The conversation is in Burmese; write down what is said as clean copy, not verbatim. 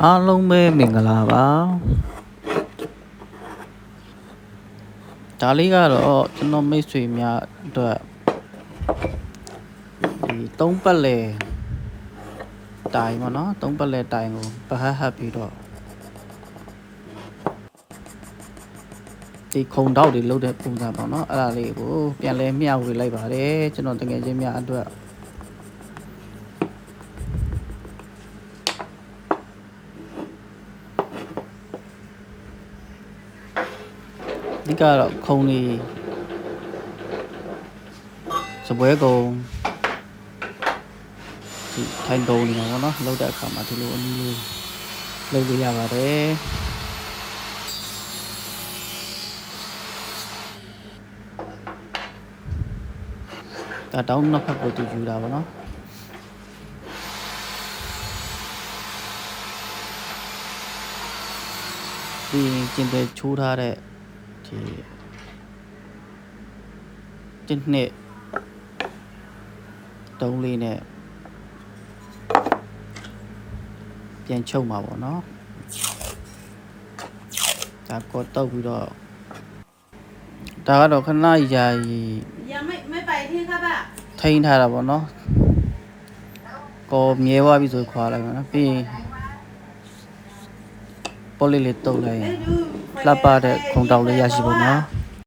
အားလုံးပဲမင်္ဂလာပါဒါလေးကတော့ကျွန်တော်မိတ်ဆွေများအတွက်ဒီသုံးပတ်လေတိုင်ပေါ့နော်သုံးပတ်လေတိုင်ကိုပဟတ်ပြီးတော့ဒီခုံတောက်တွေလုပ်တဲ့ပုံစံပေါ့နော်အဲ့ဒါလေးကိုပြန်လဲမျှဝေလိုက်ပါတယ်ကျွန်တော်တကယ်ချင်းများအတွက်ဒီကတော့ခုံလေးစပွဲကုံဒီထိုင်တုံးနေတာပေါ့နော်လုပ်တဲ့အခါမှာဒီလိုအနည်းလေးလုပ်လို့ရပါတယ်ဒါတောင်းနှစ်ဖက်ကိုတူယူတာပေါ့နော်ဒီကျင်တဲ့ချိုးထားတဲ့ဒီတစ်နှစ်တုံးလေးနဲ့ပြန်ချုပ်မှာပေါ့နော်ဒါကောတုတ်ပြီးတော့ဒါကတော့ခဏယာယီไม่ไปที่ครับอ่ะထိန်းထားတာပေါ့နော်ကောမြဲသွားပြီဆိုခွာလိုက်ပါနော်ပြီးပေါ်လေးလေးတုတ်လိုက်ရင်လှပတဲ့ခုံတောက်လေးရရှိပါတော့